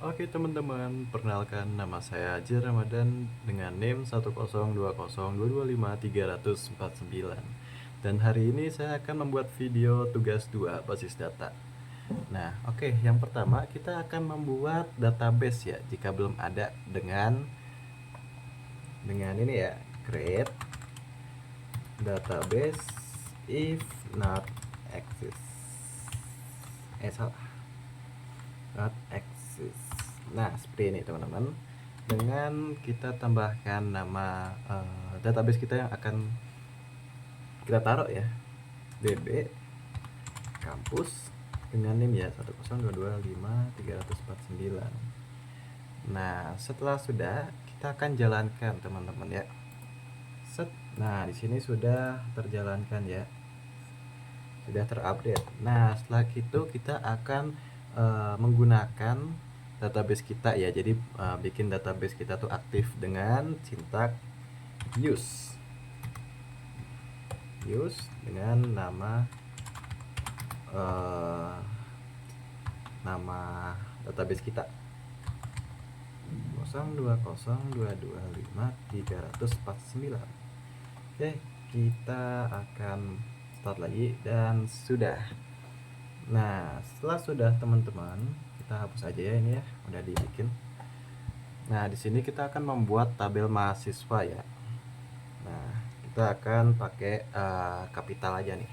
Oke teman-teman, perkenalkan nama saya Haji Ramadan dengan NIM 10202225349. Dan hari ini saya akan membuat video tugas 2 basis data. Nah, oke, yang pertama kita akan membuat database ya, jika belum ada dengan ini ya, create database if not exist. Salah. Not exist. Nah, seperti ini teman-teman. Dengan kita tambahkan nama database kita yang akan kita taruh ya, db kampus dengan NIM ya 102253449. Nah, setelah sudah, kita akan jalankan teman-teman ya. Set. Nah, di sini sudah terjalankan ya, sudah terupdate. Nah, setelah itu kita akan menggunakan database kita ya. Jadi bikin database kita tuh aktif dengan sintak use dengan nama database kita 020225349. Oke, kita akan start lagi dan sudah. Nah, setelah sudah teman-teman, kita hapus aja ya ini ya, udah dibikin. Nah, di sini kita akan membuat tabel mahasiswa ya. Nah, kita akan pakai kapital aja nih,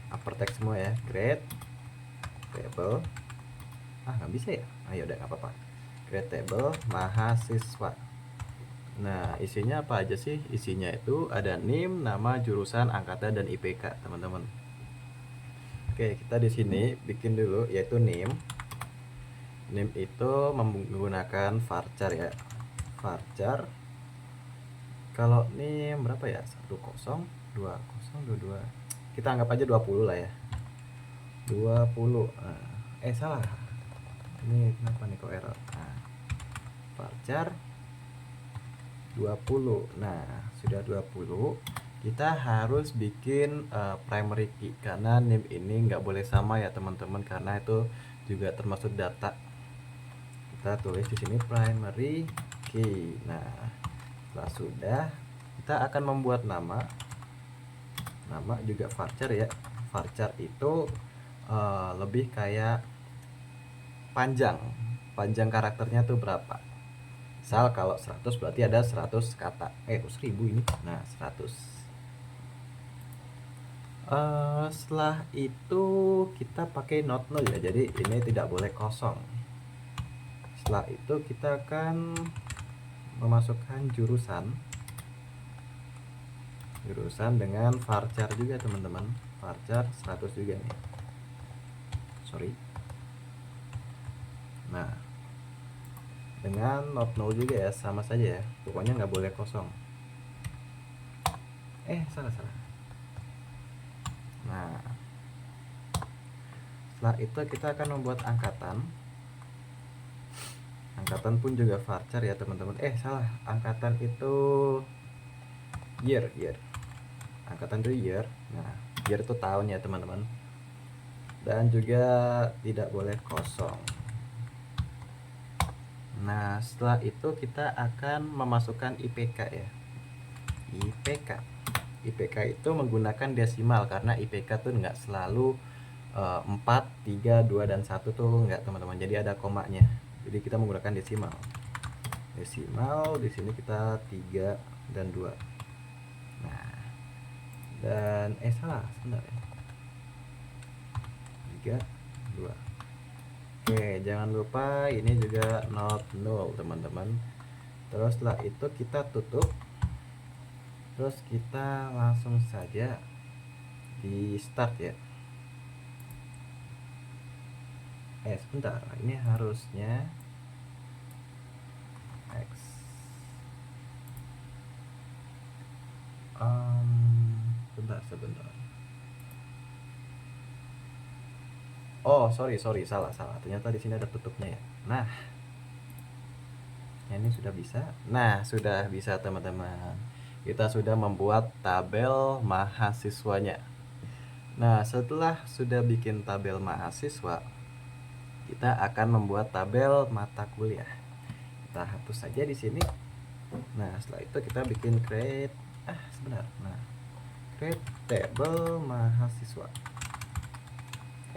upper text semua ya, create table. Nggak bisa ya, ayo udah nggak apa-apa, create table mahasiswa. Nah, isinya apa aja sih? Isinya itu ada NIM, nama, jurusan, angkatan, dan IPK teman-teman. Oke, kita di sini bikin dulu yaitu NIM. NIM itu menggunakan varchar ya. Varchar. Kalau NIM berapa ya? 102022. Kita anggap aja 20 lah ya. 20. Salah. Ini kenapa nih kok error? Nah, varchar 20. Nah, sudah 20. Kita harus bikin primary key karena NIM ini nggak boleh sama ya teman-teman, karena itu juga termasuk data. Kita tulis di sini primary key. Nah, setelah sudah, kita akan membuat nama juga varchar ya. Varchar itu lebih kayak panjang karakternya tuh berapa. Misal kalau 100 berarti ada 100 kata. 1000 ini. Nah, 100. Setelah itu kita pakai not null ya, jadi ini tidak boleh kosong. Setelah itu kita akan memasukkan jurusan dengan varchar juga teman-teman, varchar 100 juga nih, sorry. Nah, dengan not null juga ya, sama saja ya, pokoknya nggak boleh kosong. Salah. Nah, setelah itu kita akan membuat angkatan pun juga varchar ya teman-teman. Salah, angkatan itu year. Angkatan itu year. Nah, year itu tahun ya teman-teman, dan juga tidak boleh kosong. Nah, setelah itu kita akan memasukkan IPK ya. IPK itu menggunakan desimal, karena IPK tuh nggak selalu 4, 3, 2, dan 1 tuh nggak teman-teman, jadi ada komanya. Jadi kita menggunakan desimal. Di sini kita 3 dan 2. Nah, dan salah, sebentar ya. 3, 2. Oke, jangan lupa ini juga not null teman-teman. Terus setelah itu kita tutup. Terus kita langsung saja di start ya. Sebentar, ini harusnya X. Sebentar. Sorry, salah. Ternyata di sini ada tutupnya ya. Nah, ini sudah bisa. Nah, sudah bisa teman-teman. Kita sudah membuat tabel mahasiswanya. Nah, setelah sudah bikin tabel mahasiswa, kita akan membuat tabel mata kuliah. Kita hapus saja di sini. Nah, setelah itu kita bikin create create table mahasiswa.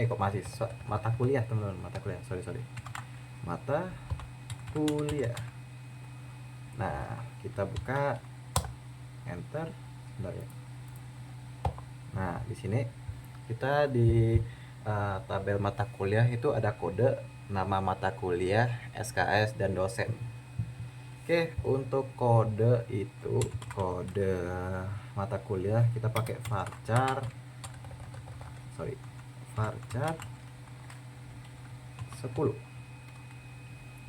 Kok mahasiswa? Mata kuliah, teman-teman. Mata kuliah. Sorry. Mata kuliah. Nah, kita buka, enter. Bentar ya. Nah, di sini kita di tabel mata kuliah itu ada kode, nama mata kuliah, SKS, dan dosen. Oke, untuk kode itu, kode mata kuliah kita pakai varchar 10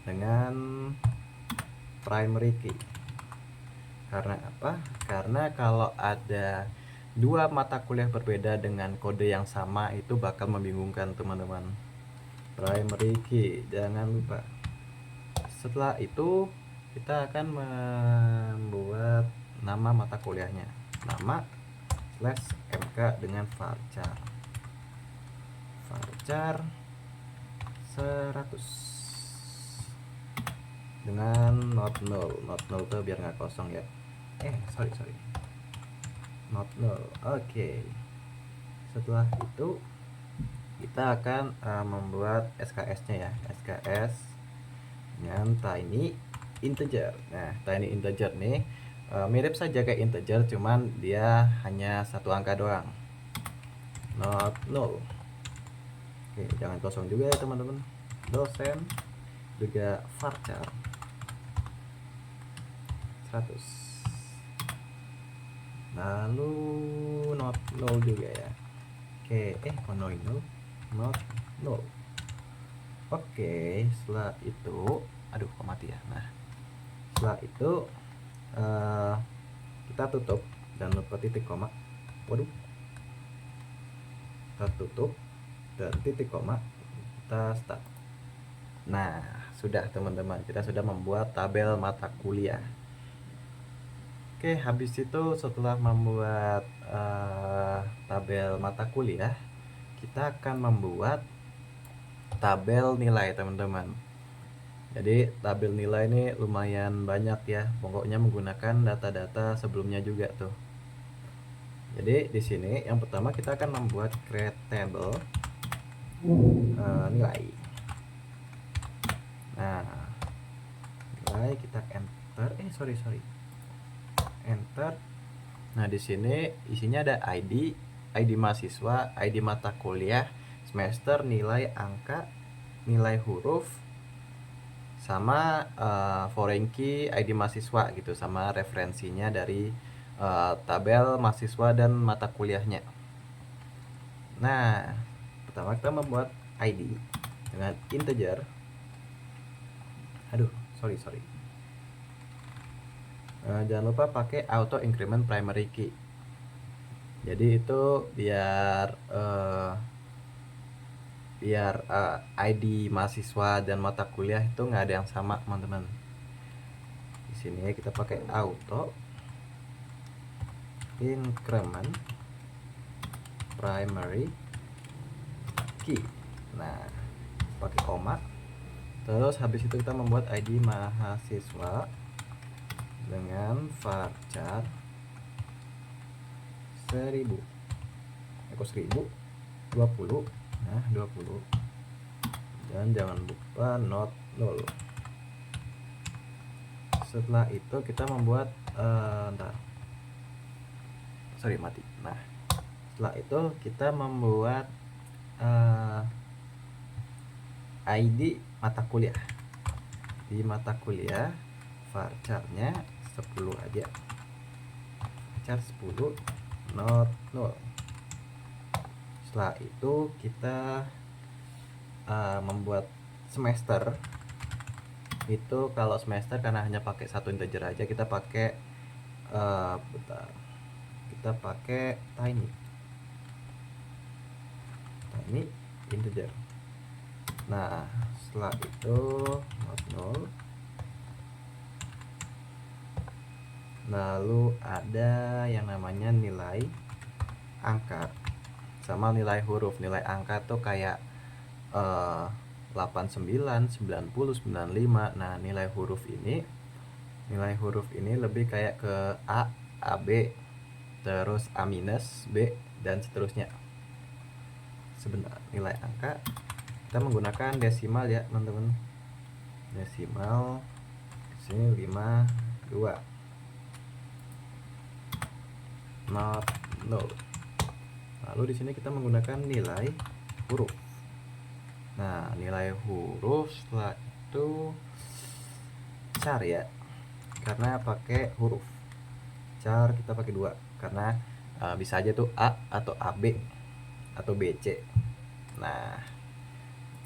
dengan primary key. Karena apa? Karena kalau ada dua mata kuliah berbeda dengan kode yang sama itu bakal membingungkan, teman-teman. Primary key, jangan lupa. Setelah itu kita akan membuat nama mata kuliahnya, nama /mk dengan varchar 100 dengan not null tuh biar nggak kosong ya. Sorry not null. Oke. Setelah itu kita akan membuat SKS-nya ya, SKS dengan tiny integer. Nah, tiny integer nih mirip saja kayak integer, cuman dia hanya satu angka doang, not null. Oke, jangan kosong juga ya, teman-teman. Dosen juga varchar 100, lalu not null juga ya. Oke, not null. Oke, setelah itu kok mati ya. Nah, setelah itu kita tutup, jangan lupa titik koma. Kita tutup dan titik koma, kita start. Nah, sudah, teman-teman, kita sudah membuat tabel mata kuliah. Oke, habis itu setelah membuat tabel mata kuliah, kita akan membuat tabel nilai, teman-teman. Jadi tabel nilai ini lumayan banyak ya, pokoknya menggunakan data-data sebelumnya juga tuh. Jadi di sini yang pertama kita akan membuat create table nilai. Nah, nilai kita enter. Enter. Nah, di sini isinya ada ID mahasiswa, ID mata kuliah, semester, nilai angka, nilai huruf, sama foreign key, ID mahasiswa gitu, sama referensinya dari tabel mahasiswa dan mata kuliahnya. Nah, pertama kita membuat ID dengan integer. Sorry. Jangan lupa pakai auto increment primary key. Jadi itu biar ID mahasiswa dan mata kuliah itu nggak ada yang sama, teman-teman. Di sini kita pakai auto increment primary key. Nah, pakai koma. Terus habis itu kita membuat ID mahasiswa dengan varchar 1000. 20. Nah, 20. Dan jangan lupa not null. Setelah itu kita membuat mati. Nah, setelah itu kita membuat ID mata kuliah. Di mata kuliah varcharnya 10 aja. Varchar 10 not null. Setelah itu kita membuat semester. Itu kalau semester karena hanya pakai satu integer aja, kita pakai kita pakai tiny integer. Nah, setelah itu not null. Lalu ada yang namanya nilai angka sama nilai huruf. Nilai angka tuh kayak 89, 90, 95. Nah, nilai huruf ini lebih kayak ke A, AB, terus A minus, B, dan seterusnya. Sebentar, nilai angka kita menggunakan desimal ya teman-teman. Desimal sini 52, not null. Lalu di sini kita menggunakan nilai huruf. Nah, nilai huruf setelah itu char ya, karena pakai huruf char kita pakai 2 karena bisa aja tuh A atau AB atau BC. Nah,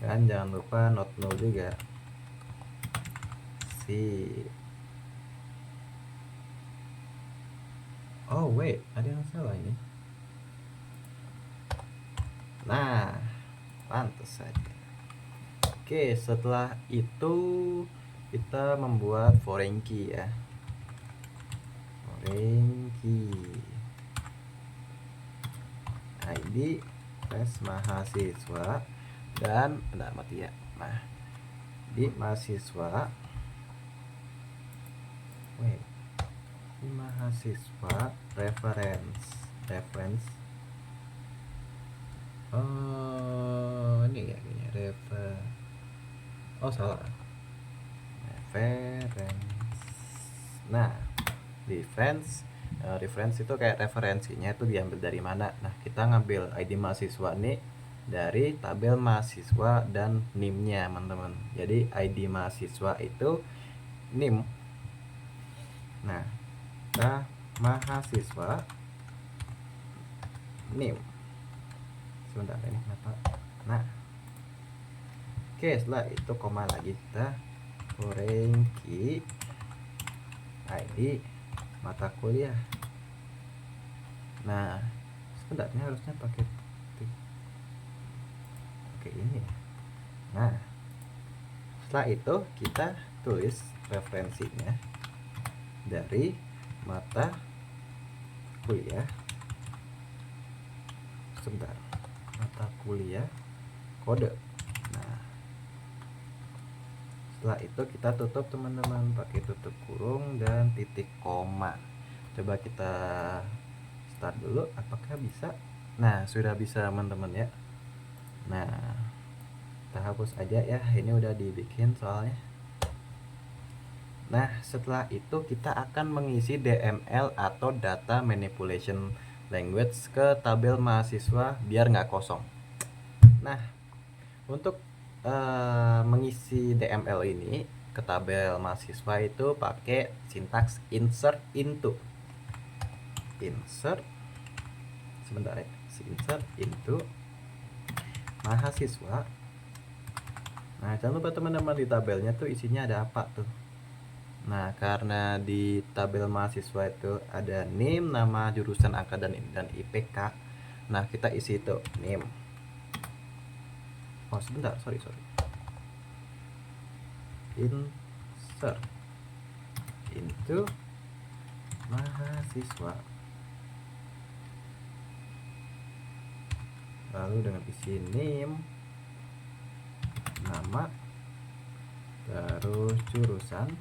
kan jangan lupa not null juga. Oh wait, ada yang salah ini. Nah, pantas saja. Oke, setelah itu kita membuat foreign key ya. Foreign key ID tes mahasiswa dan mati ya. Nah, di mahasiswa di mahasiswa reference ini ya kayaknya salah reference. Nah, reference itu kayak referensinya itu diambil dari mana. Nah, kita ngambil ID mahasiswa nih dari tabel mahasiswa dan NIM-nya teman-teman. Jadi ID mahasiswa itu NIM. Nah, kita mahasiswa NIM. Sebentar ini kenapa? Nah, oke, setelah itu koma lagi kita foreign key ID mata kuliah. Nah, sebenarnya harusnya pakai ini. Nah, setelah itu kita tulis referensinya dari mata kuliah. Sebentar, mata kuliah kode. Nah, setelah itu kita tutup teman-teman pakai tutup kurung dan titik koma. Coba kita start dulu, apakah bisa? Nah, sudah bisa teman-teman ya. Nah, kita hapus aja ya, ini udah dibikin soalnya. Nah, setelah itu kita akan mengisi DML atau Data Manipulation Language ke tabel mahasiswa biar nggak kosong. Nah, untuk mengisi DML ini ke tabel mahasiswa itu pakai sintaks insert into. Sebentar ya, insert into mahasiswa. Nah, jangan lupa teman-teman di tabelnya tuh isinya ada apa tuh. Nah, karena di tabel mahasiswa itu ada NIM, nama, jurusan, angka, dan IPK. Nah, kita isi itu NIM. Oh, sebentar, sorry. Insert into mahasiswa. Lalu dengan isi NIM, nama, terus jurusan,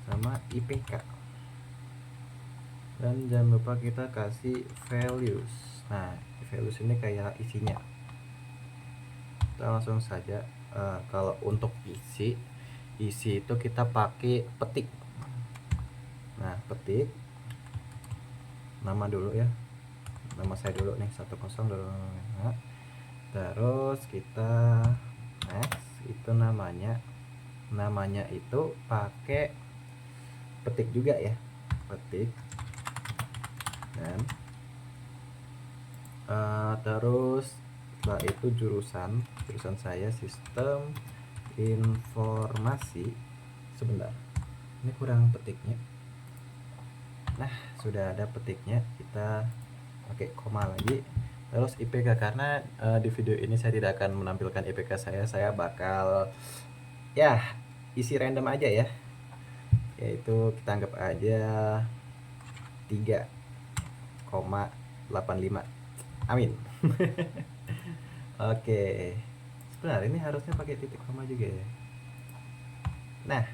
sama IPK. Dan jangan lupa kita kasih values. Nah, values ini kayak isinya. Kita langsung saja. Kalau untuk isi itu kita pakai petik. Nah, petik nama dulu ya, nama saya dulu nih 10 dulu. Nah, terus kita next, itu namanya itu pakai petik juga ya, petik. Dan terus setelah itu jurusan saya sistem informasi. Sebentar, ini kurang petiknya. Nah, sudah ada petiknya, kita pakai koma lagi. Terus IPK, karena di video ini saya tidak akan menampilkan IPK saya bakal ya isi random aja ya, yaitu kita anggap aja 3,85. Amin. Oke, Benar, ini harusnya pakai titik koma juga ya. Nah,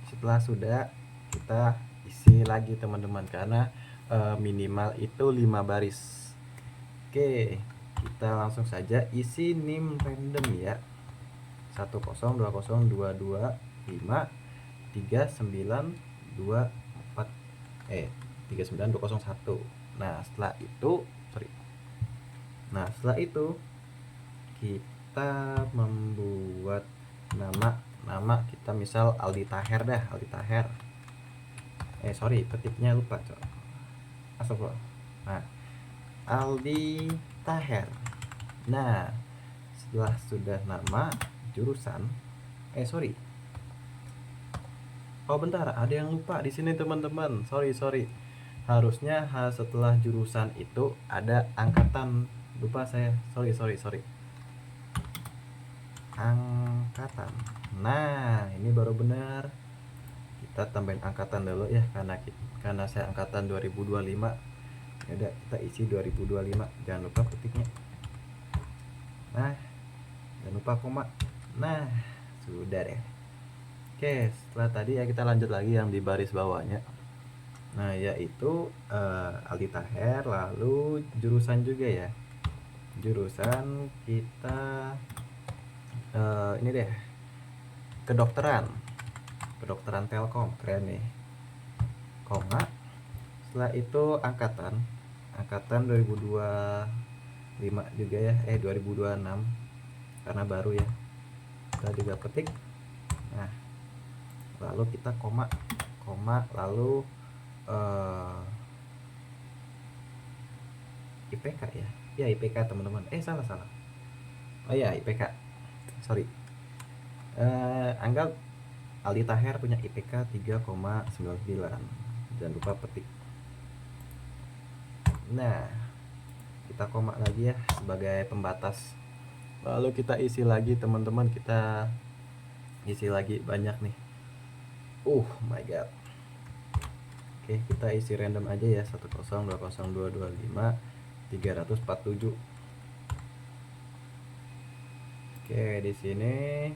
setelah sudah, kita isi lagi teman-teman, karena minimal itu 5 baris. Oke, kita langsung saja isi NIM random ya. 10202253924 39201. Nah, setelah itu kita membuat nama kita, misal Aldi Taher dah, Aldi Taher. Petiknya lupa, Cok. Astagfirullah. Nah, Aldi Taher. Nah, setelah sudah nama, jurusan, oh bentar, ada yang lupa di sini teman-teman. Sorry. Harusnya setelah jurusan itu ada angkatan. Lupa saya. Sorry. Angkatan. Nah, ini baru benar. Kita tambahin angkatan dulu ya, karena saya angkatan 2025. Ya udah, kita isi 2025. Jangan lupa petiknya. Nah, jangan lupa koma. Nah, sudah deh. Oke, setelah tadi ya kita lanjut lagi yang di baris bawahnya. Nah, yaitu Aldi Taher, lalu jurusan juga ya. Jurusan kita ini deh, kedokteran Telkom, keren nih. Koma. Setelah itu angkatan 2025 juga ya, 2026 karena baru ya. Kita juga petik. Nah, lalu kita koma, lalu IPK ya. Ya, IPK teman-teman. Salah. Oh ya, IPK. Sorry. Anggap Aldi Taher punya IPK 3,99. Jangan lupa petik. Nah, kita koma lagi ya sebagai pembatas. Lalu kita isi lagi teman-teman, kita isi lagi banyak nih. My god. Oke, kita isi random aja ya, 1020225 347. Oke, di sini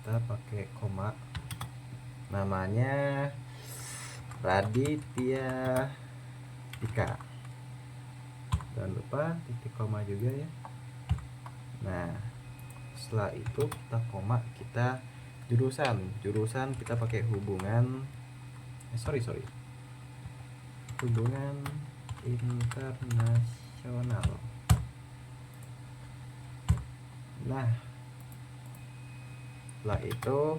kita pakai koma. Namanya Raditya Dika. Jangan lupa titik koma juga ya. Nah, setelah itu kita koma, kita jurusan kita pakai hubungan hubungan internasional. Nah, setelah itu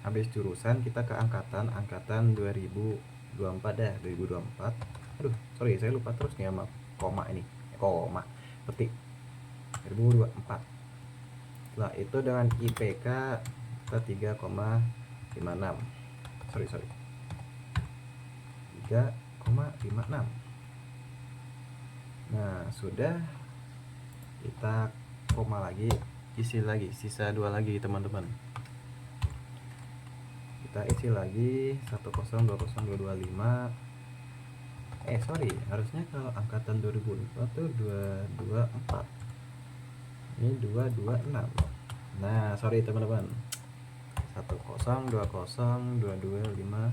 habis jurusan kita ke angkatan 2024 dah, 2024. Saya lupa terus nih sama koma ini. Petik 2024. Setelah itu dengan IPK kita 3,56. 3,56. Nah, sudah, kita koma lagi, isi lagi, sisa 2 lagi teman-teman. Kita isi lagi 1020225. Harusnya kalau angkatan 2004 tuh 224. Ini 226. Nah, teman-teman. 1020225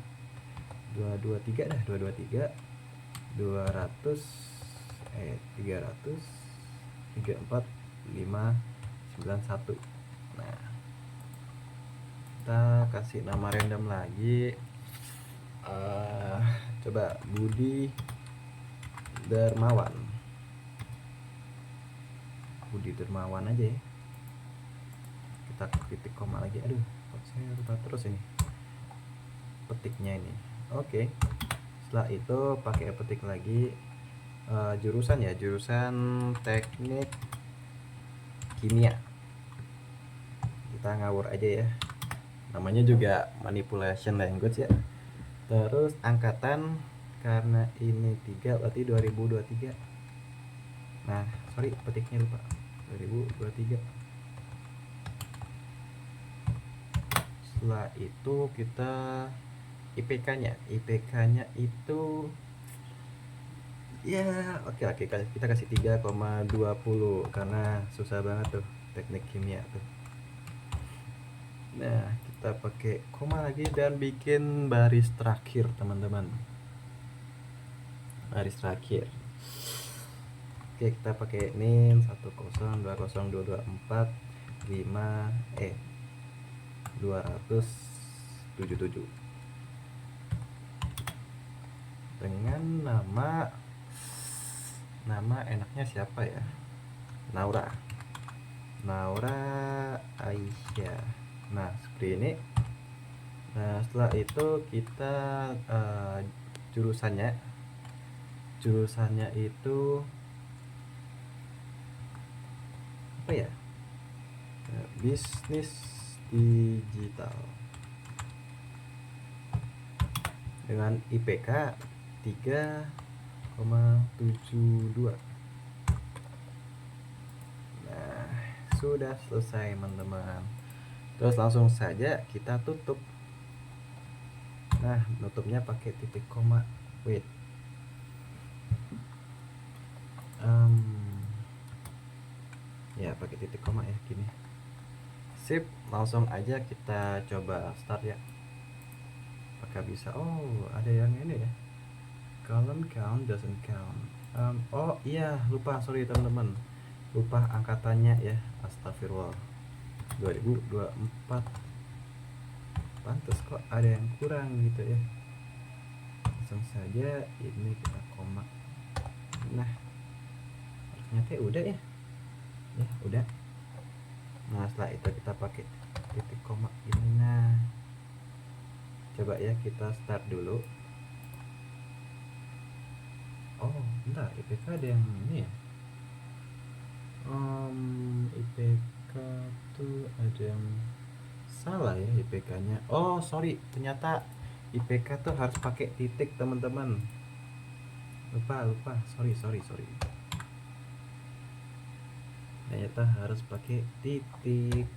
223 dah, 223 200 300 34591. Nah, kita kasih nama random lagi. Coba Budi Dermawan aja ya. Kita titik koma lagi. Kok saya lupa terus ini petiknya ini. Oke. Setelah itu pakai petik lagi jurusan teknik kimia. Kita ngawur aja ya. Namanya juga manipulation language ya. Terus angkatan, karena ini 3 berarti 2023. Nah, petiknya lupa. 2023. Setelah itu kita IPK-nya itu ya oke, kita kasih 3,20 karena susah banget tuh. teknik kimia tuh. Nah, kita pakai koma lagi dan bikin baris terakhir, teman-teman. Baris terakhir. Oke, kita pakai ini 10202245 277 dengan nama enaknya siapa ya? Naura Aisyah. Nah, seperti ini. Nah, setelah itu kita jurusannya itu apa ya? Bisnis digital dengan IPK 3,72. Nah, sudah selesai, teman-teman. Terus langsung saja kita tutup. Nah, nutupnya pakai titik koma. Wait. Ya, pakai titik koma ya, gini. Sip, langsung aja kita coba start ya. Apakah bisa? Oh, ada yang ini ya. Column count doesn't count. Oh iya, lupa, sorry teman-teman. Lupa angkatannya ya. Astagfirullah. 2024. Pantes kok ada yang kurang gitu ya. Langsung saja ini kita koma. Nah, ternyata udah ya. Ya, udah. Nah, setelah itu kita pakai titik koma ini. Nah, coba ya kita start dulu. Oh, bentar, IPK ada yang ini ya. IPK tuh ada yang salah ya IPK-nya. Oh, sorry, ternyata IPK tuh harus pakai titik, teman-teman. Lupa, sorry. Ternyata harus pakai titik.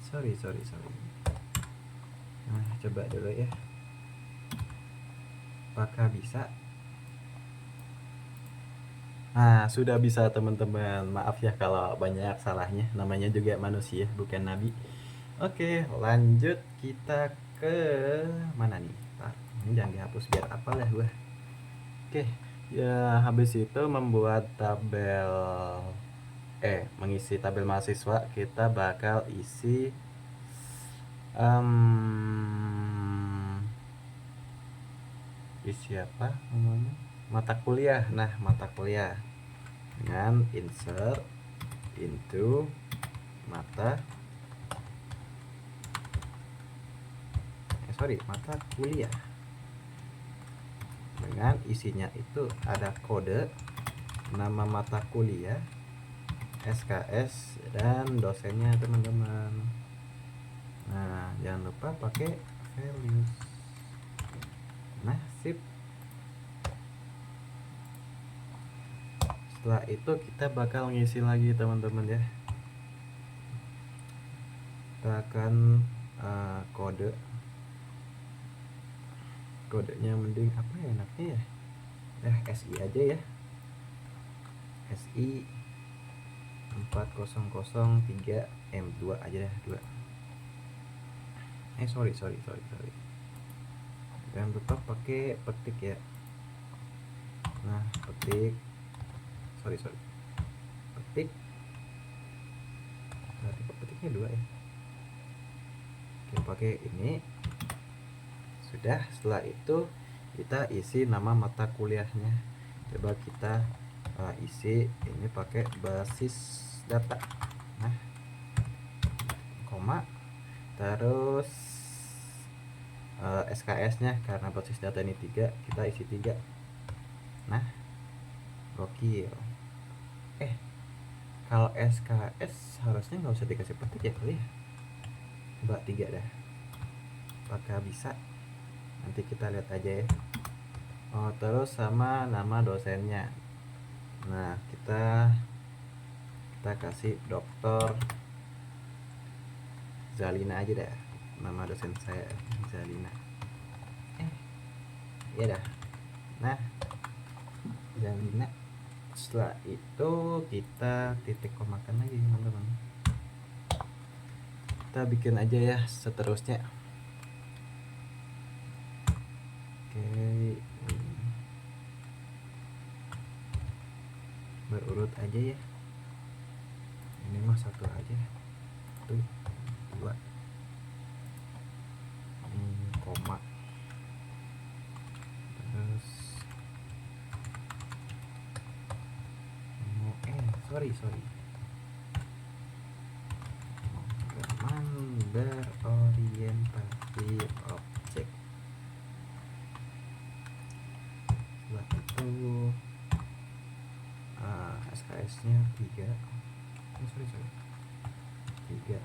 Sorry. Nah, coba dulu ya. Apakah bisa? Nah, sudah bisa, teman-teman. Maaf ya kalau banyak salahnya. Namanya juga manusia, bukan nabi. Oke, lanjut kita ke mana nih? Ini jangan dihapus biar apalah gua. Oke, ya habis itu membuat tabel mengisi tabel mahasiswa. Kita bakal isi apa namanya, mata kuliah. Nah, mata kuliah dengan insert into mata kuliah, dengan isinya itu ada kode, nama mata kuliah, SKS, dan dosennya, teman-teman. Nah, jangan lupa pakai values. Nah, sip. Setelah itu kita bakal ngisi lagi, teman-teman ya. Kita akan kodenya mending apa ya enaknya ya? SI aja ya. SI 4003 M2 aja deh, 2. Sorry. Jangan lupa pakai petik ya. Nah, petik. Sorry. Petik. Berarti petiknya 2 ya. Oke, pakai ini. Sudah, setelah itu kita isi nama mata kuliahnya. Coba kita isi ini pakai basis data. Nah, koma, terus SKS-nya karena basis data ini 3, kita isi 3. Nah, gokil. Kalau SKS harusnya nggak usah dikasih petik ya kali ya. Coba 3 dah. Apakah bisa? Nanti kita lihat aja ya. Oh, terus sama nama dosennya. Nah, kita kasih Dr. Zalina aja dah. Nama dosen saya Zalina. Iya dah. Nah, Zalina. Setelah itu kita titik komakan lagi teman-teman. Kita bikin aja ya seterusnya. Oke, berurut aja ya. Ini mah satu aja. Tuh, dua. Ini koma. Terus sorry berorientasi objek. Setelah itu SKS nya 3. Sorry 3.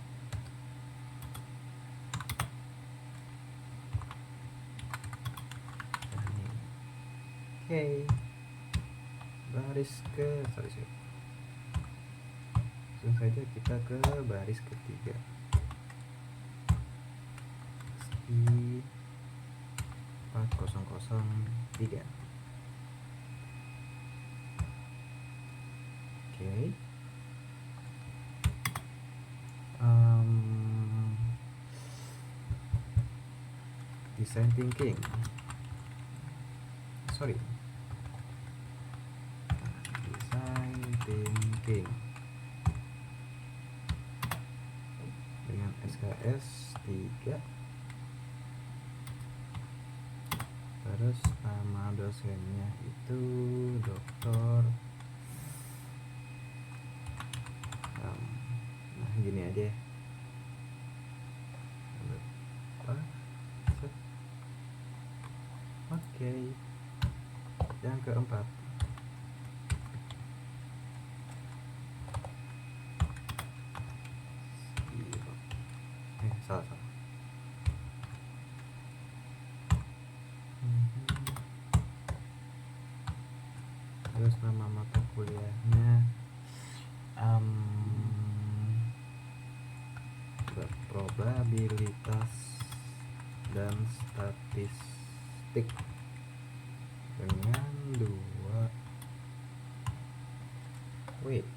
Oke, baris ke langsung saja kita ke baris ketiga. Di 4003. Oke. Design thinking. Sorry. Design thinking. Dengan SKS 3. Terus nama dosennya itu dokter. Nah gini aja ya. Oke. Yang keempat, salah. Terus nama mata kuliahnya probabilitas dan statistik dengan 2. Wait,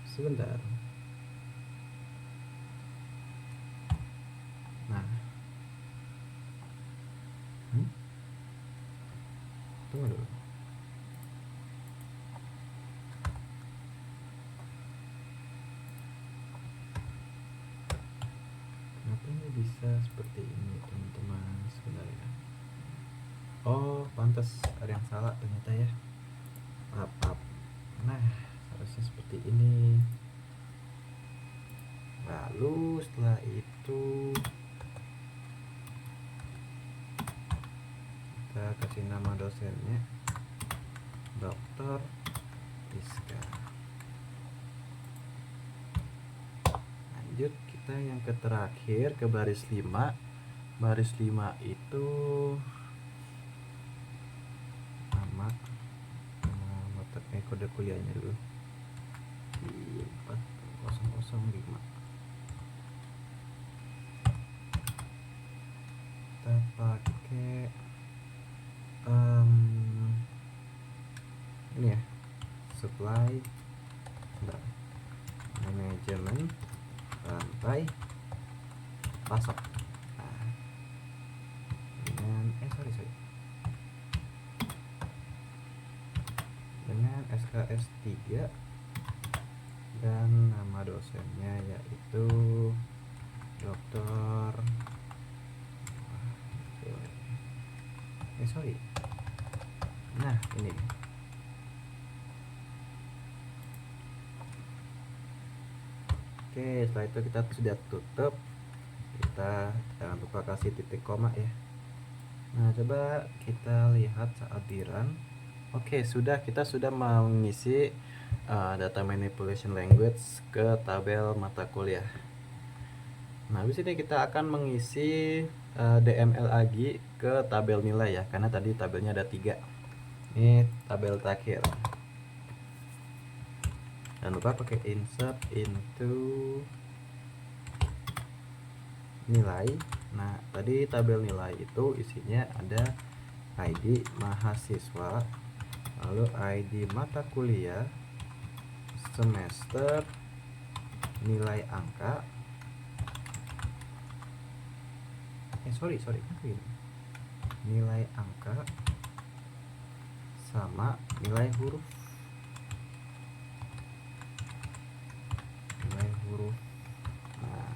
sebentar. Nah, tunggu dulu. Kenapa ini bisa seperti ini teman-teman sebenarnya? Oh, pantas ada yang salah ternyata ya. Maaf. Nah, harusnya seperti ini. Lalu setelah itu kita kasih nama dosennya Dr. Rizka. Lanjut kita yang ke terakhir ke baris 5. Baris 5 itu nama kode kuliahnya dulu di 4005. Kita pakai ini ya, supply manajemen rantai pasok. Nah, dengan dengan SKS 3 dan nama dosennya yaitu dokter nah ini. Oke, setelah itu kita sudah tutup. Kita jangan lupa kasih titik koma ya. Nah, coba kita lihat saat di run. Oke, kita sudah mengisi data manipulation language ke tabel mata kuliah. Nah, di sini kita akan mengisi DML lagi ke tabel nilai ya, karena tadi tabelnya ada 3. Ini tabel terakhir. Jangan lupa pakai insert into nilai. Nah, tadi tabel nilai itu isinya ada ID mahasiswa, lalu ID mata kuliah, semester, nilai angka, nilai angka sama nilai huruf. Nah,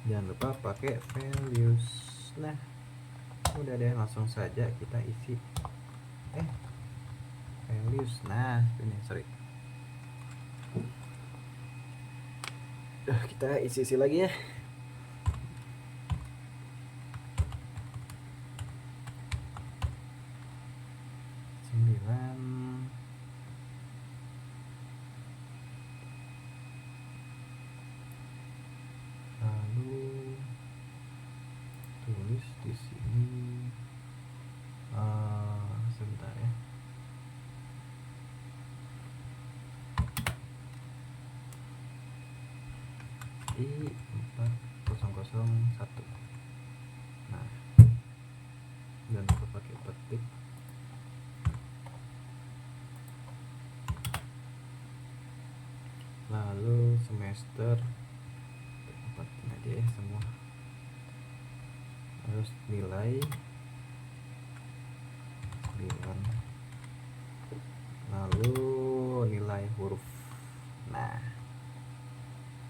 jangan lupa pakai values. Nah, udah deh, langsung saja kita isi values. Nah, ini kita isi lagi ya. 9. Lalu tulis di sini. Sebentar ya. I4001. Nah, dan kita pakai petik. Lalu semester 4 aja ya semua. Terus nilai 9. Lalu nilai huruf. Nah,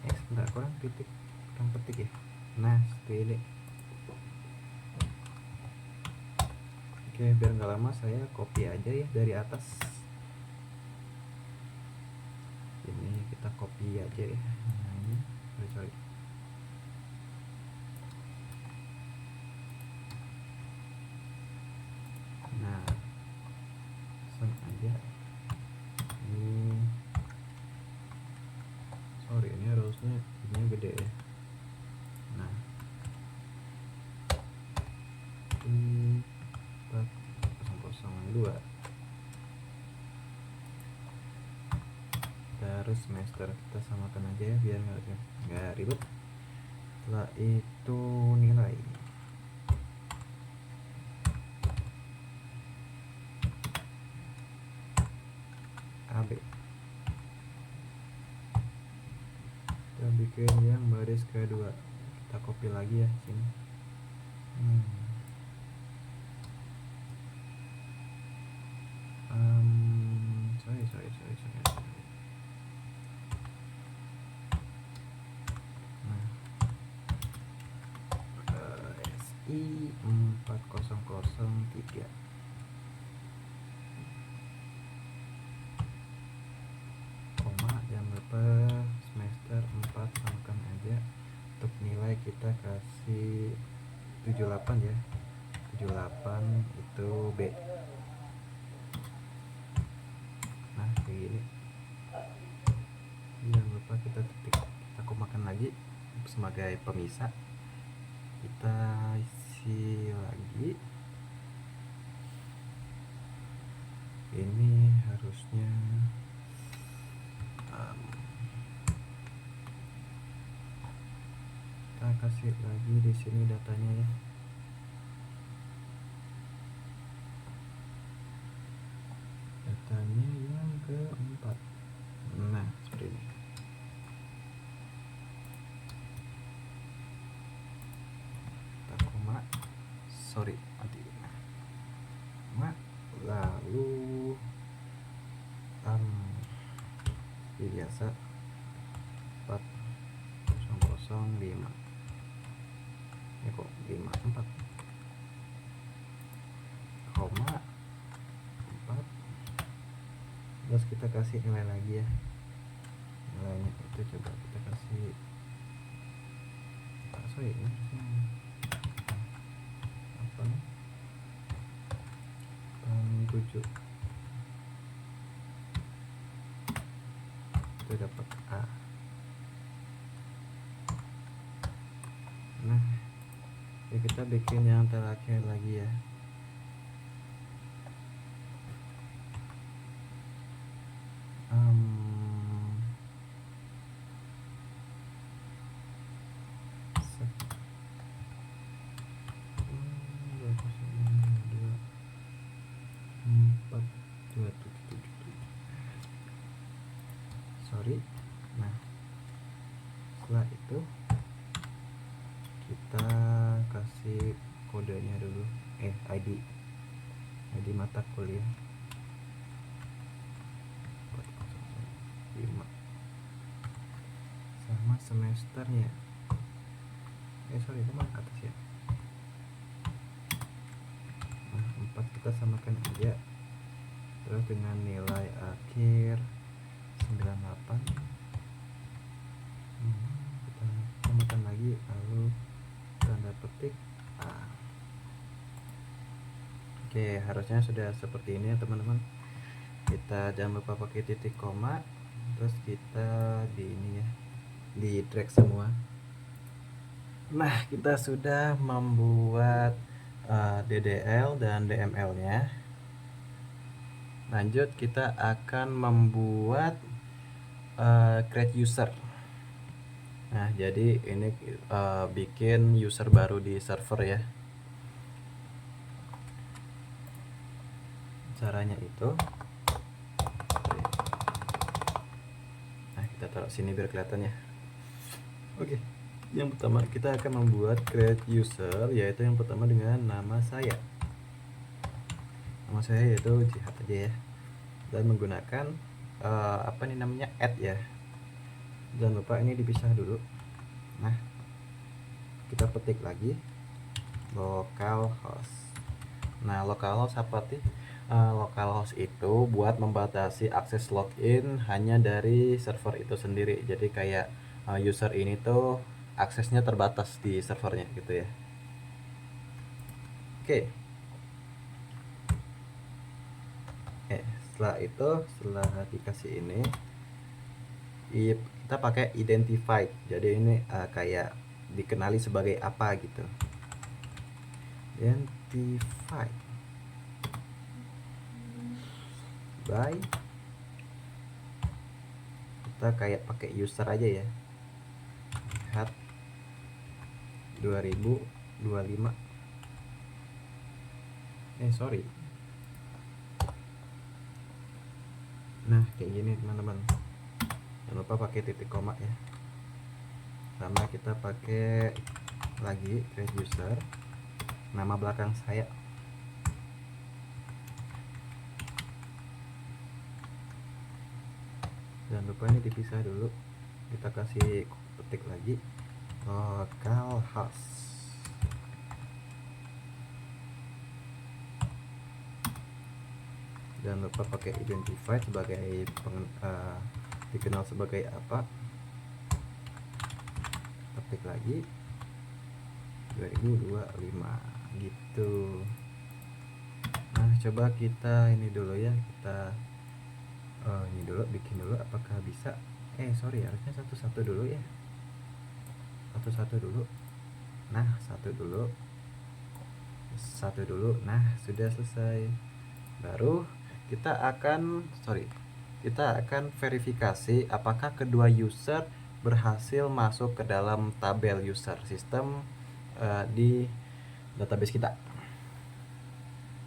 sebentar, kurang petik ya. Nah, seperti ini. Oke, biar nggak lama saya copy aja ya dari atas. Ini kita copy aja ya. Nah, ini sorry. Nah, langsung aja. Ini harusnya ini gede ya. Nah, 4002. Terus semester kita samakan aja ya biar nggak ribet. Setelah itu nilai AB, kita bikin yang baris kedua, kita copy lagi ya sini. Sorry. Nah, SI4003. Koma, jangan lupa semester 4 samakan aja. Untuk nilai kita kasih 78 ya. 78 itu B. Nah, kayak gini. Jangan lupa kita titik, kita komakan lagi sebagai pemisah. Kita isi lagi. Ini harusnya kita kasih lagi di sini datanya ya. Datanya yang keempat. Nah, seperti ini. Kita koma, nanti. Nah, lalu biasa 4005. Ya kok 54, koma 4. Terus kita kasih nilai lagi ya. Nilainya itu coba kita kasih ini apa nih, 7. Itu dapat A. Nah, ya kita bikin yang terakhir lagi ya. sorry. Nah, setelah itu kita kasih kodenya dulu, ID mata kuliah 5 sama semesternya. Sorry, teman atas ya. Nah, 4 kita samakan aja, terus dengan nilai akhir 98. Kita tambahkan lagi, lalu tanda petik A. Oke, harusnya sudah seperti ini ya teman-teman. Kita jangan lupa pakai titik koma, terus kita di drag semua. Nah, kita sudah membuat DDL dan DML nya. Lanjut, kita akan membuat create user. Nah, jadi ini bikin user baru di server ya. Caranya itu, nah kita taruh sini biar kelihatan ya. Oke, yang pertama kita akan membuat create user, yaitu yang pertama dengan nama saya. Nama saya yaitu Jihad aja ya, dan menggunakan apa nih namanya, add ya. Jangan lupa ini dipisah dulu. Nah, kita petik lagi localhost. Nah, localhost apa sih? Localhost itu buat membatasi akses login hanya dari server itu sendiri. Jadi kayak user ini tuh aksesnya terbatas di servernya gitu ya. Oke. Setelah dikasih ini, kita pakai identified. Jadi ini kayak dikenali sebagai apa gitu. Identified by, kita kayak pakai user aja ya, lihat 2025. Sorry. Nah, kayak gini teman-teman. Jangan lupa pakai titik koma ya. Sama kita pakai lagi create user, nama belakang saya. Jangan lupa ini dipisah dulu. Kita kasih petik lagi localhost. Jangan lupa pakai identify sebagai dikenal sebagai apa. Petik lagi 2025 gitu. Nah, coba kita ini dulu ya, kita ini dulu, bikin dulu apakah bisa. Sorry, harusnya satu-satu dulu ya, satu-satu dulu. Nah, satu dulu. Nah, sudah selesai. Baru kita akan verifikasi apakah kedua user berhasil masuk ke dalam tabel user sistem di database kita.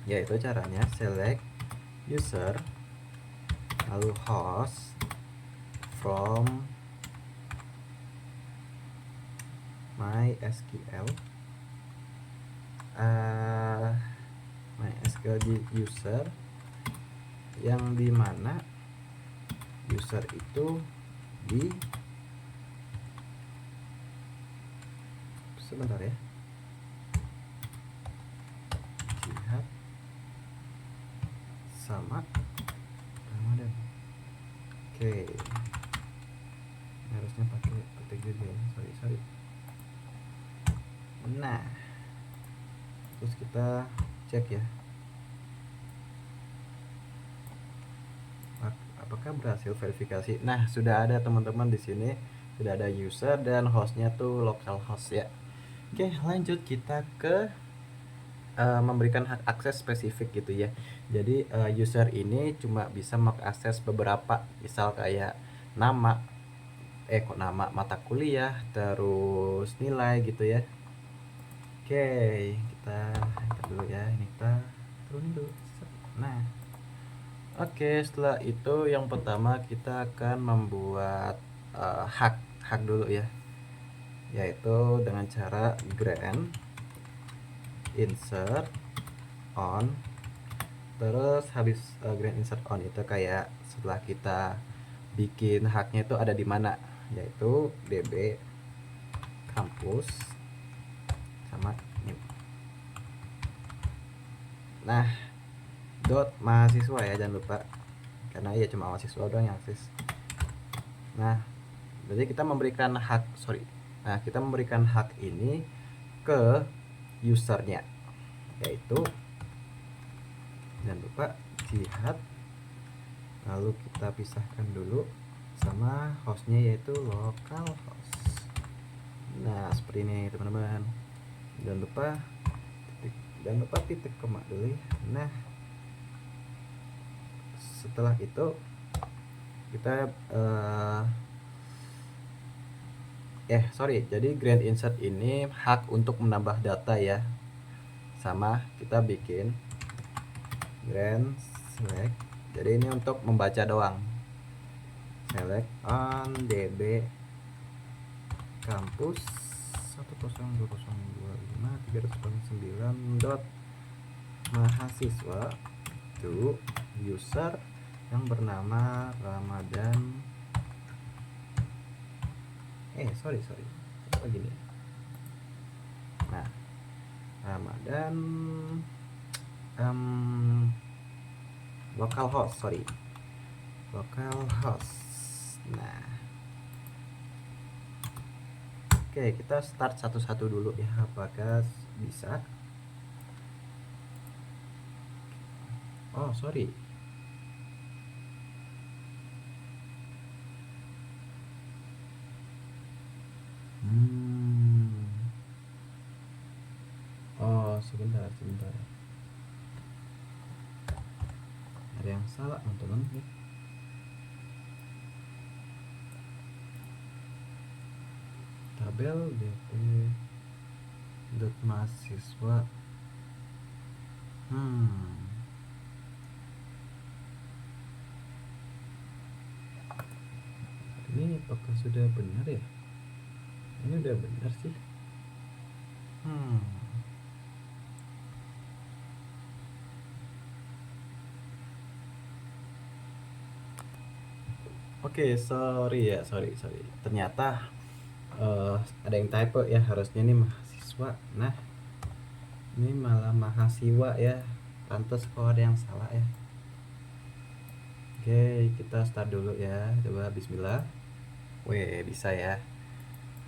Yaitu caranya select user, lalu host from MySQL, MySQL di user, yang dimana user itu di, sebentar ya, Jihad sama Ramadan. Oke, harusnya pakai petik juga ya, sorry. Nah, terus kita cek ya, apakah berhasil verifikasi. Nah, sudah ada teman-teman di sini, sudah ada user dan hostnya tuh localhost ya. Oke, lanjut kita ke memberikan hak akses spesifik gitu ya. Jadi user ini cuma bisa mengakses beberapa, misal kayak nama, mata kuliah, terus nilai gitu ya. Oke, kita enter dulu ya, ini kita turunin dulu. Nah, Oke, setelah itu yang pertama kita akan membuat hak dulu ya, yaitu dengan cara grant insert on. Terus habis grant insert on itu kayak setelah kita bikin haknya itu ada di mana, yaitu db kampus sama new. Nah, dot mahasiswa ya, jangan lupa, karena ya cuma mahasiswa doang yang akses. Nah, jadi kita memberikan hak, nah kita memberikan hak ini ke usernya, yaitu jangan lupa jihad. Lalu kita pisahkan dulu sama hostnya, yaitu localhost. Nah, seperti ini teman-teman. Jangan lupa titik koma dulu ya. Nah, setelah itu kita jadi grant insert ini hak untuk menambah data ya, sama kita bikin grant select. Jadi ini untuk membaca doang, select on db kampus 102.025.309 dot mahasiswa to user yang bernama Ramadan. Gini. Nah, Ramadan localhost. Nah, oke, kita start satu-satu dulu ya, apakah bisa. Oh sorry, oh sebentar, ada yang salah teman-teman ya. Tabel dp dot mahasiswa. Ini apakah sudah benar ya? Ini udah benar sih. Oke, sorry. Ternyata ada yang typo ya, harusnya ini mahasiswa. Nah, ini malah mahasiswa ya. Pantes kok ada yang salah ya. Oke, kita start dulu ya. Coba bismillah. Wih, bisa ya.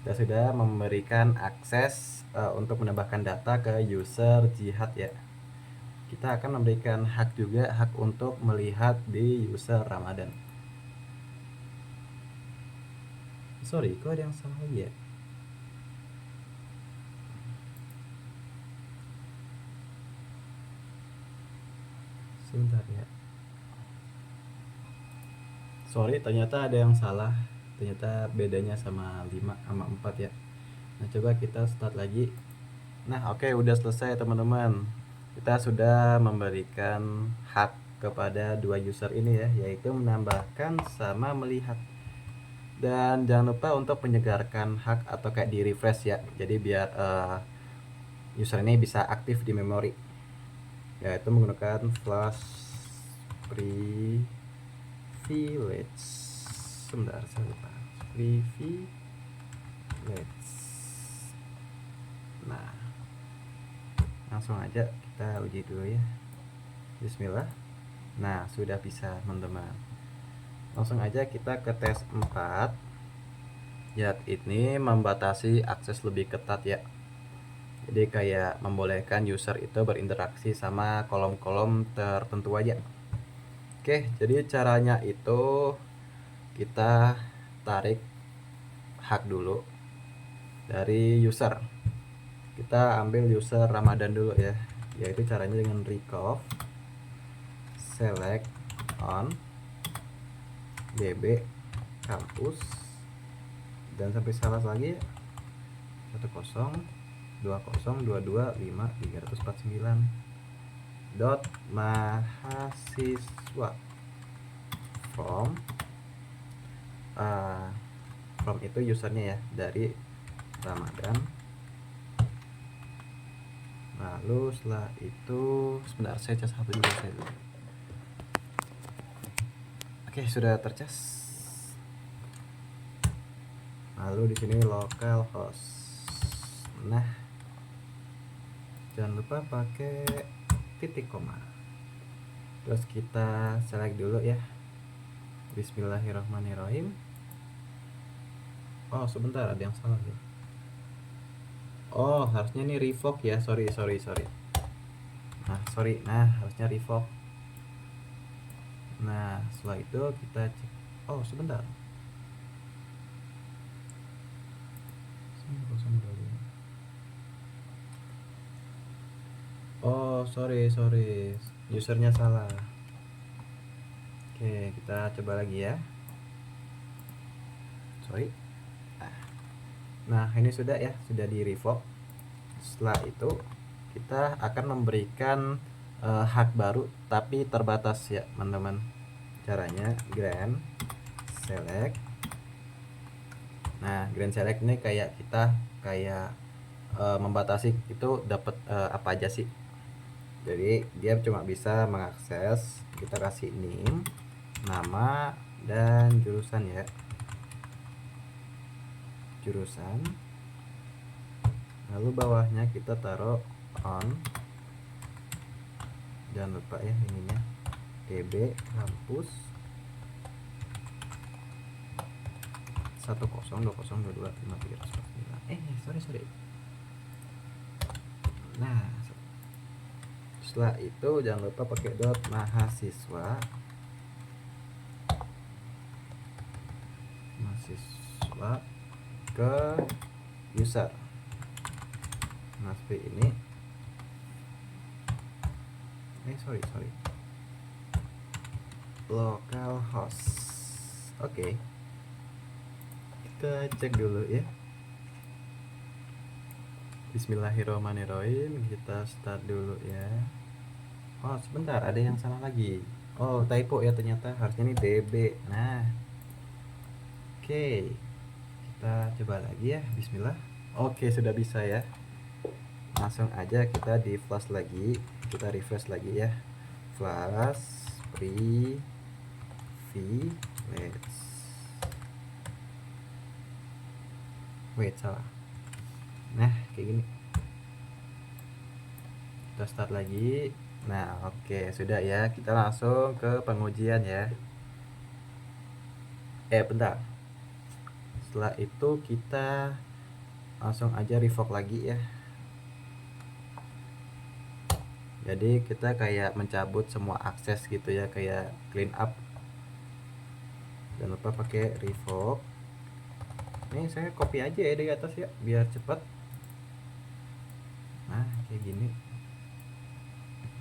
Kita sudah memberikan akses untuk menambahkan data ke user jihad ya. Kita akan memberikan hak juga, hak untuk melihat di user Ramadan. Sorry, kok ada yang salah lagi ya? Sebentar ya. Sorry, ternyata ada yang salah. Ternyata bedanya sama 5 sama 4 ya. Nah, coba kita start lagi. Nah, oke, udah selesai teman-teman. Kita sudah memberikan hak kepada dua user ini ya, yaitu menambahkan sama melihat. Dan jangan lupa untuk menyegarkan hak atau kayak di refresh ya, jadi biar user ini bisa aktif di memori, yaitu menggunakan flash privilege. Sebentar, saya lupa. Privilege. Nah, langsung aja kita uji dulu ya. Bismillah. Nah, sudah bisa teman-teman. Langsung aja kita ke tes 4. Jihad ini membatasi akses lebih ketat ya. Jadi kayak membolehkan user itu berinteraksi sama kolom-kolom tertentu aja. Oke, jadi caranya itu kita tarik hak dulu dari user. Kita ambil user Ramadan dulu ya, yaitu caranya dengan recall select on db kampus dan sampai salah lagi 10.20.22.5.349 dot mahasiswa. from itu usernya ya, dari Ramadan. Lalu setelah itu sebentar, saya cas HP dulu saya dulu. Oke, sudah tercas. Lalu di sini localhost. Nah, jangan lupa pakai titik koma. Terus kita select dulu ya. Bismillahirrahmanirrahim. Oh, sebentar, ada yang salah ya. Oh, harusnya ini revoke ya. Sorry. Nah, sorry. Nah, harusnya revoke. Nah, setelah itu kita cek. Oh, sebentar. Oh, sorry. Usernya salah. Oke, kita coba lagi ya. Sorry. Nah, ini sudah ya, sudah di revoke. Setelah itu kita akan memberikan hak baru tapi terbatas ya teman-teman. Caranya grand select. Nah, grand select ini kayak kita membatasi itu dapat apa aja sih. Jadi dia cuma bisa mengakses, kita kasih name, nama, dan jurusan ya. Jurusan. Lalu bawahnya kita taruh on. Jangan lupa ya ininya db kampus 1020225349. Sorry. Nah, setelah itu jangan lupa pakai dot mahasiswa ke user. Nah, seperti ini. Sorry. Localhost. Oke. Kita cek dulu ya. Bismillahirrahmanirrahim. Kita start dulu ya. Oh, sebentar, ada yang salah lagi. Oh, typo ya ternyata, harusnya ini db. Nah, oke. Kita coba lagi ya. Bismillah. Oke, sudah bisa ya. Langsung aja kita di flash lagi. Kita refresh lagi ya. Flash privilege. Wait, salah. Nah, kayak gini. Kita start lagi. Nah, oke, sudah ya. Kita langsung ke pengujian ya. Bentar. Setelah itu kita langsung aja revoke lagi ya. Jadi kita kayak mencabut semua akses gitu ya, kayak clean up. Jangan lupa pakai revoke. Ini saya copy aja ya di atas ya, biar cepat. Nah, kayak gini.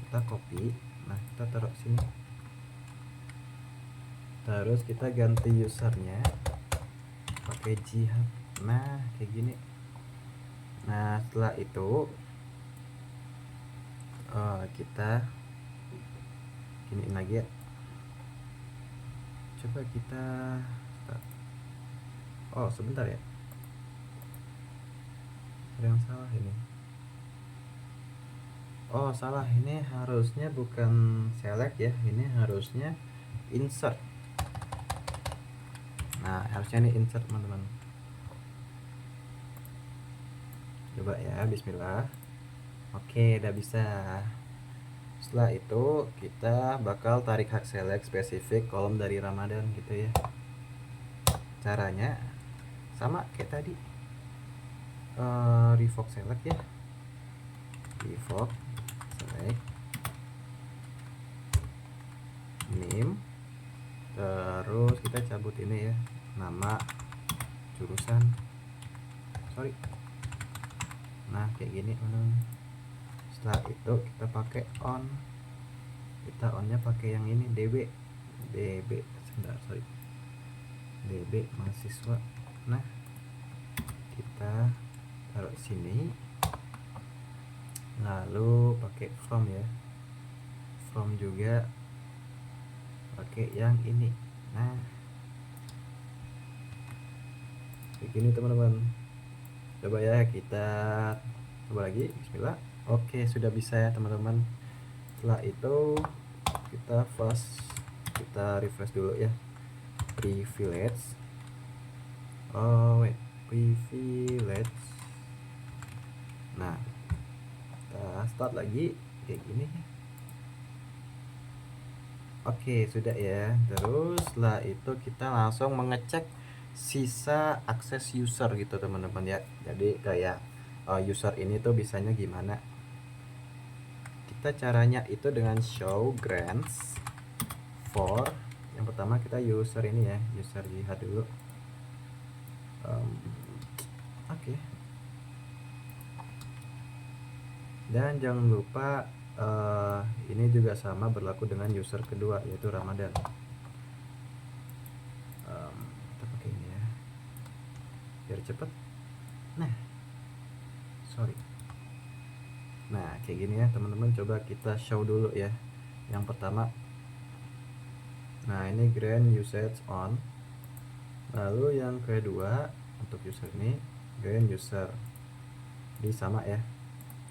Kita copy. Nah, kita taruh sini. Terus kita ganti usernya pakai jihad. Nah, kayak gini. Nah, setelah itu kita giniin lagi ya. Coba kita start. Oh, sebentar ya. Ada yang salah ini. Oh, salah. Ini harusnya bukan select ya. Ini harusnya insert. Nah, harusnya ini insert, teman-teman. Coba ya, bismillah. Oke, udah bisa. Setelah itu kita bakal tarik hak select spesifik kolom dari Ramadan gitu ya. Caranya sama kayak tadi. Revoke select ya. Revoke select name. Terus kita cabut ini ya, nama, jurusan. Sorry. Nah, kayak gini. Setelah itu kita pakai on. Kita onnya pakai yang ini, db sebentar, sorry, db mahasiswa. Nah, kita taruh sini. Lalu pakai from ya, from juga pakai yang ini. Nah, begini teman-teman. Coba ya kita coba lagi. Bismillah. Oke, sudah bisa ya teman-teman. Setelah itu kita refresh dulu ya. Privilege. Oh wait, privilege. Nah, kita start lagi kayak gini. Oke, sudah ya. Terus setelah itu kita langsung mengecek sisa akses user gitu teman-teman ya. Jadi kayak user ini tuh bisanya gimana. Kita caranya itu dengan show grants for yang pertama kita user ini ya, user jihad dulu. Oke. Dan jangan lupa ini juga sama berlaku dengan user kedua yaitu Ramadan. Kita pakai ini ya biar cepet. Nah kayak gini ya teman-teman, coba kita show dulu ya yang pertama. Nah ini grant usage on. Lalu yang kedua untuk user ini grant user, jadi sama ya.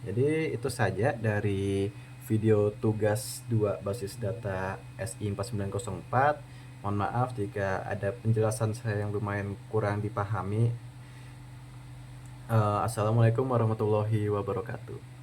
Jadi itu saja dari video tugas 2 basis data SI 4904. Mohon maaf jika ada penjelasan saya yang lumayan kurang dipahami. Assalamualaikum warahmatullahi wabarakatuh.